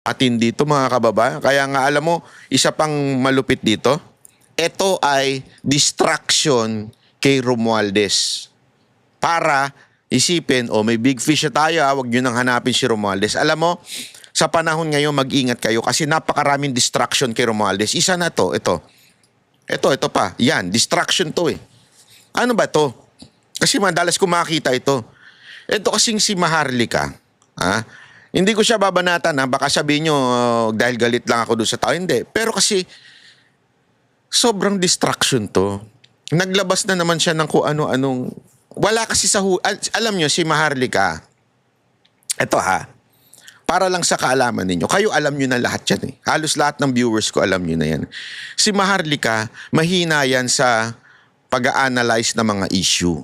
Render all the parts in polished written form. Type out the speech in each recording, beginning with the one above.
At hindi ito mga kababayan. Kaya nga alam mo, isa pang malupit dito, ito ay distraction kay Romualdez. Para isipin, may big fish na tayo, huwag nyo nang hanapin si Romualdez. Alam mo, sa panahon ngayon, mag-ingat kayo kasi napakaraming distraction kay Romualdez. Isa na to, ito. Ito pa. Yan, distraction to eh. Ano ba to? Kasi madalas ko makita ito. Ito kasing si Maharlika. Hindi ko siya babanatan baka sabihin nyo dahil galit lang ako doon sa tao. Hindi. Pero kasi sobrang distraction to. Naglabas na naman siya ng kung ano-anong. Wala kasi sa alam nyo si Maharlika. Ito para lang sa kaalaman ninyo. Kayo alam nyo na lahat yan eh. Halos lahat ng viewers ko alam nyo na yan. Si Maharlika, mahina yan sa pag-a-analyze ng mga issue.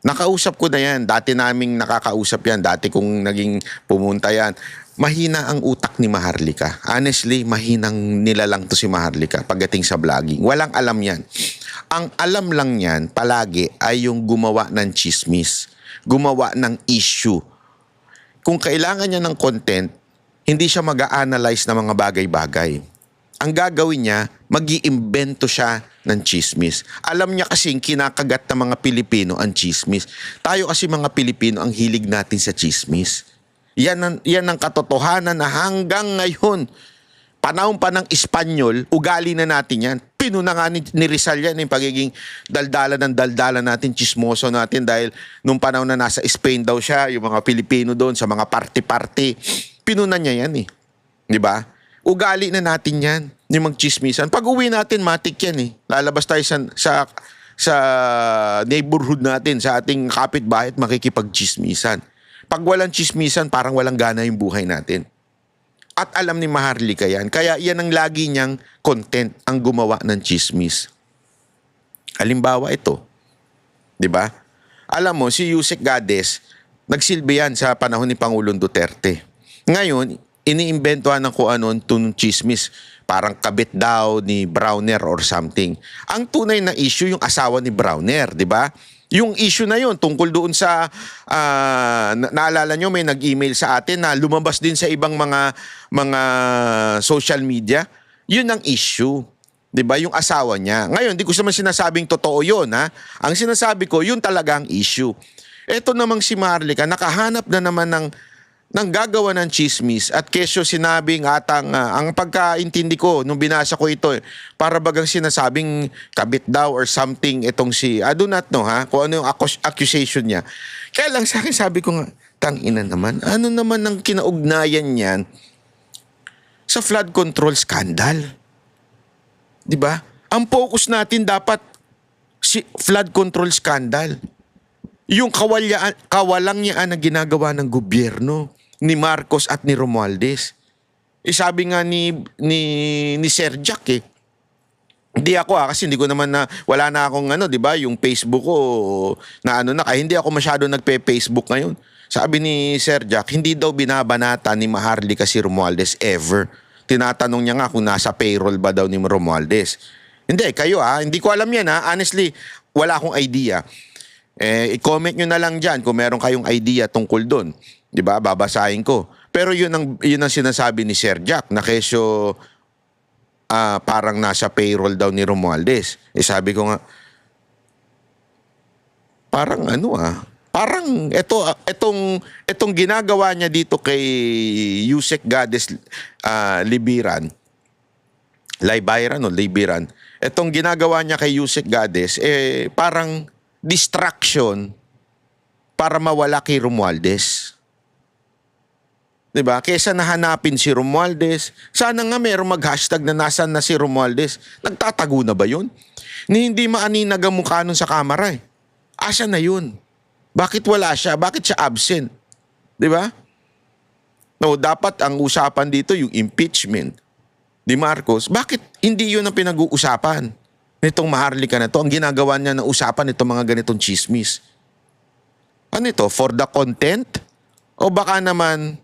Nakausap ko na yan. Dati naming nakakausap yan. Dati kong naging pumunta yan. Mahina ang utak ni Maharlika. Honestly, mahinang nilalang to si Maharlika pagdating sa vlogging. Walang alam yan. Ang alam lang yan palagi ay yung gumawa ng chismis. Gumawa ng issue. Kung kailangan niya ng content, hindi siya mag-a-analyze ng mga bagay-bagay. Ang gagawin niya, mag-iimbento siya ng chismis. Alam niya kasing kinakagat ng mga Pilipino ang chismis. Tayo kasi mga Pilipino ang hilig natin sa chismis. Yan ang katotohanan na hanggang ngayon, panahon pa ng Espanyol, ugali na natin yan. Pinuna nga ni Rizal yan yung pagiging daldala natin, chismoso natin dahil nung panahon na nasa Spain daw siya, yung mga Pilipino doon sa mga party-party, pinuna niya yan eh. Di ba? Ugali na natin yan, yung magchismisan. Pag uwi natin, matik yan eh. Lalabas tayo sa neighborhood natin, sa ating kapitbahay at makikipagchismisan. Pag walang chismisan, parang walang gana yung buhay natin. At alam ni Maharlika yan. Kaya yan ang lagi niyang content, ang gumawa ng chismis. Halimbawa ito. Di ba? Alam mo, si Yusek Gades, nagsilbi yan sa panahon ni Pangulong Duterte. Ngayon, iniimbentohan ng kung ano itong chismis. Parang kabit daw ni Browner or something. Ang tunay na issue, yung asawa ni Browner, di ba? Yung issue na yun, tungkol doon sa, naalala nyo, may nag-email sa atin na lumabas din sa ibang mga social media. Yun ang issue. Diba? Yung asawa niya. Ngayon, di ko naman sinasabing totoo yun. Ang sinasabi ko, yun talaga ang issue. Ito namang si Maharlika, nakahanap na naman ng gagawa ng chismis at kesyo sinabing ang pagkaintindi ko nung binasa ko ito para bagang sinasabing kabit daw or something itong si I do not know kung ano yung accusation niya. Kaya lang sa akin sabi ko nga, tangina naman, ano naman ang kinaugnayan niyan sa flood control scandal? 'Di ba? Ang focus natin dapat si flood control scandal. Yung kawalangyaan na ginagawa ng gobyerno ni Marcos at ni Romualdez. Sabi nga ni Sir Jack hindi ako kasi hindi ko naman wala na akong di ba, yung Facebook ko na kaya hindi ako masyado nagpe-Facebook ngayon. Sabi ni Sir Jack, hindi daw binabanata ni Maharlika si Romualdez ever. Tinatanong niya nga kung nasa payroll ba daw ni Romualdez. Hindi, kayo hindi ko alam yan honestly, wala akong idea. I-comment nyo na lang dyan kung meron kayong idea tungkol doon. Diba? Babasahin ko. Pero yun ang sinasabi ni Sir Jack na kesyo parang nasa payroll daw ni Romualdez. Sabi ko nga, parang parang itong ginagawa niya dito kay Yusek Gades Libiran, itong ginagawa niya kay Yusek Gades, parang distraction para mawala kay Romualdez. Diba? Kesa nahanapin si Romualdez, sana nga merong mag-hashtag na nasan na si Romualdez. Nagtatago na ba yun? Hindi maaninag ang mukha nun sa kamera Asa na yun? Bakit wala siya? Bakit siya absent? Diba? No, dapat ang usapan dito yung impeachment ni Marcos. Bakit hindi yun ang pinag-uusapan nitong Maharlika na to? Ang ginagawa niya na usapan itong mga ganitong chismis. Ano ito? For the content? O baka naman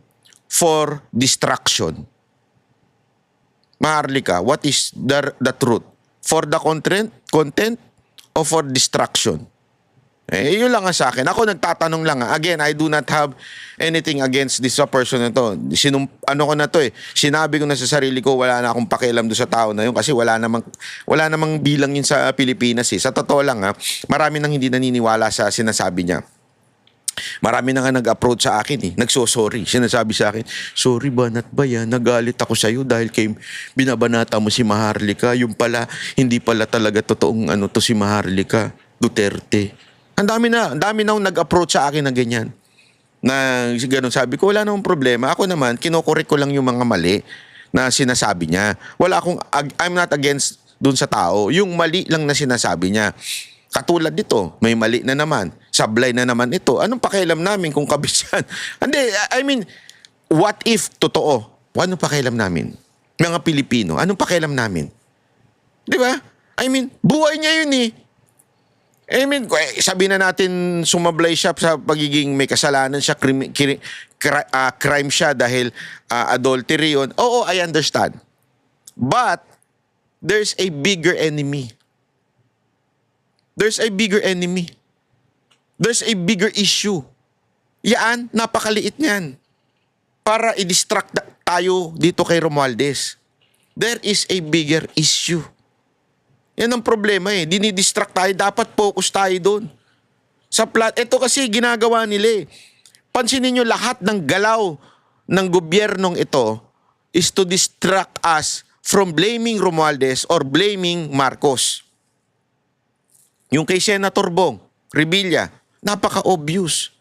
for distraction? Maharlika, what is the truth? For the content o for distraction? Yun lang ang sa akin. Ako nagtatanong lang. Again, I do not have anything against this person na to. Ano ko na to eh. Sinabi ko na sa sarili ko, wala na akong pakialam doon sa tao na yun kasi wala namang bilang yun sa Pilipinas eh. Sa totoo lang marami nang hindi naniniwala sa sinasabi niya. Marami na nga nag-approach sa akin eh. Nagsosorry. Sinasabi sa akin, sorry Banat Bay, nagalit ako sa'yo dahil kay binabanata mo si Maharlika. Yung pala, hindi pala talaga totoong to si Maharlika Duterte. Ang dami na nag-approach sa akin na ganyan. Na ganun, sabi ko, wala namang problema. Ako naman, kinokorek ko lang yung mga mali na sinasabi niya. I'm not against dun sa tao. Yung mali lang na sinasabi niya. Katulad dito, may mali na naman. Sablay na naman ito. Anong pakialam namin kung kabis yan? Hindi, I mean, what if totoo? Anong pakialam namin? Mga Pilipino, anong pakialam namin? Di ba? I mean, buhay niya yun eh. I mean, sabihin na natin sumablay siya sa pagiging may kasalanan siya, crime siya dahil adultery yun. Oo, I understand. But, there's a bigger enemy. There's a bigger enemy. There's a bigger issue. Yan, napakaliit niyan. Para i-distract tayo dito kay Romualdez. There is a bigger issue. Yan ang problema eh. Dinidistract tayo. Dapat focus tayo doon. Sa plot. Ito kasi ginagawa nila eh. Pansinin nyo lahat ng galaw ng gobyernong ito is to distract us from blaming Romualdez or blaming Marcos. Yung kay Senator Bong Revilla, napaka-obvious.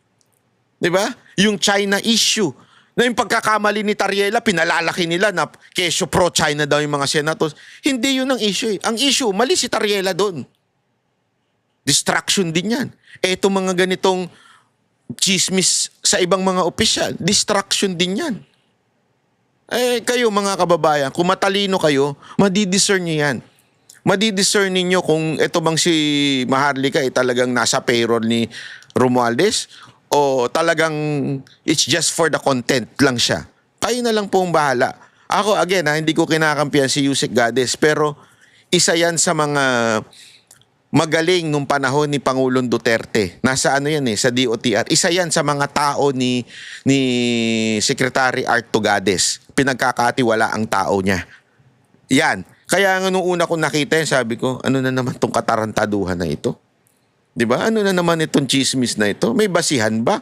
Diba? Yung China issue. Na yung pagkakamali ni Tariela, pinalalaki nila na kesyo pro-China daw yung mga senators. Hindi yun ang issue eh. Ang issue, mali si Tariela doon. Distraction din yan. Eto mga ganitong chismis sa ibang mga opisyal, distraction din yan. Kayo mga kababayan, kung matalino kayo, madidiscern nyo yan. Madidiscern ninyo kung ito bang si Maharlika ay talagang nasa payroll ni Romualdez o talagang it's just for the content lang siya. Kayo na lang pong bahala. Ako, again, hindi ko kinakampihan si Yusek Gades, pero isa yan sa mga magaling nung panahon ni Pangulong Duterte. Nasa sa DOTR. Isa yan sa mga tao ni Secretary Arto Gades. Pinagkakatiwala ang tao niya. Yan. Kaya nung una kong nakita yan, sabi ko, ano na naman tong katarantaduhan na ito? Diba? Ano na naman itong chismis na ito? May basihan ba?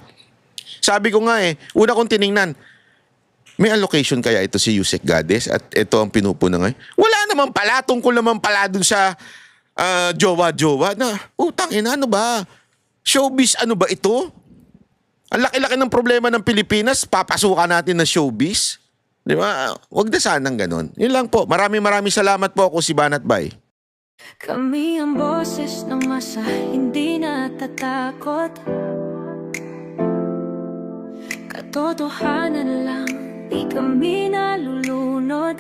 Sabi ko nga una kong tiningnan, may allocation kaya ito si Yusek Gades at ito ang pinupuna ngayon? Wala naman pala, tungkol naman pala dun sa jowa-jowa na, utang ina, ano ba? Showbiz, ano ba ito? Ang laki-laki ng problema ng Pilipinas, papasukan natin na showbiz. Di ba? Huwag na sanang ganun. Yun lang po. Maraming salamat po. Ako si Banat Bay. Kami ang boses ng masa, hindi natatakot. Katotohanan lang, di kami nalulunod.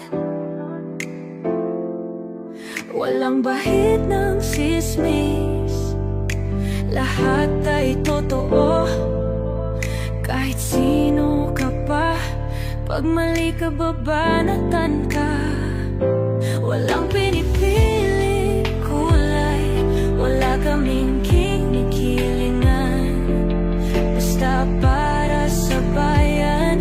Walang bahid ng sismis, lahat ay totoo. Kahit sino ka pa, pag mali ka, babanatan ka. Walang pinipili kulay, wala kaming kinikilingan. Basta para sa bayan,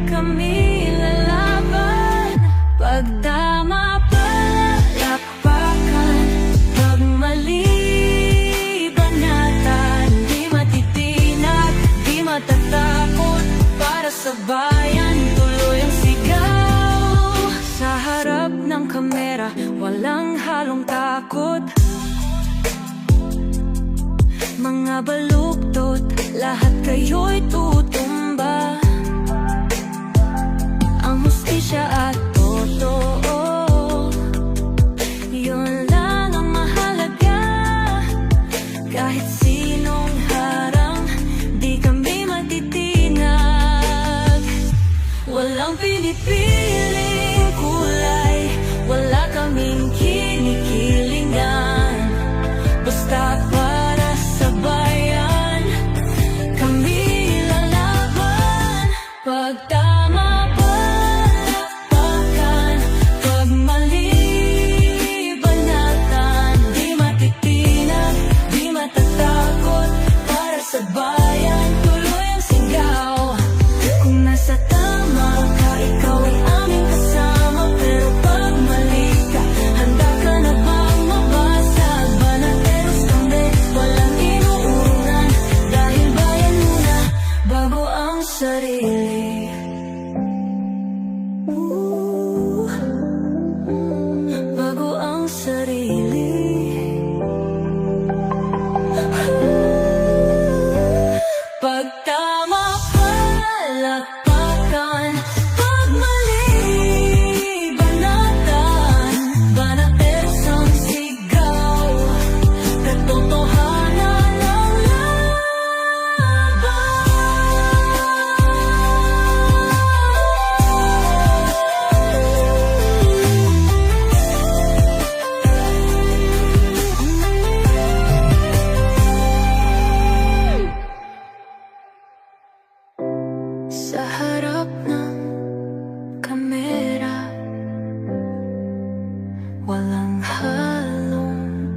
kami lalaban. Pag tama palapakan, pag mali banatan. Di matitinag, di matatakot, para sa bayan tuloy ang sigaw. Sa harap ng kamera, walang halong takot. Mga baluktot, lahat kayo'y tutumba. Ang hustisya at totoo, yun lang ang mahalaga. Kahit sinong harang, di kami matitinag. Walang pinipiling kulay, wala kaming kinikilingan. Basta para sa bayan, kami lalaban. Pag tama palapakan, pag mali banatan. Di matitinag, di matatakot, walang halong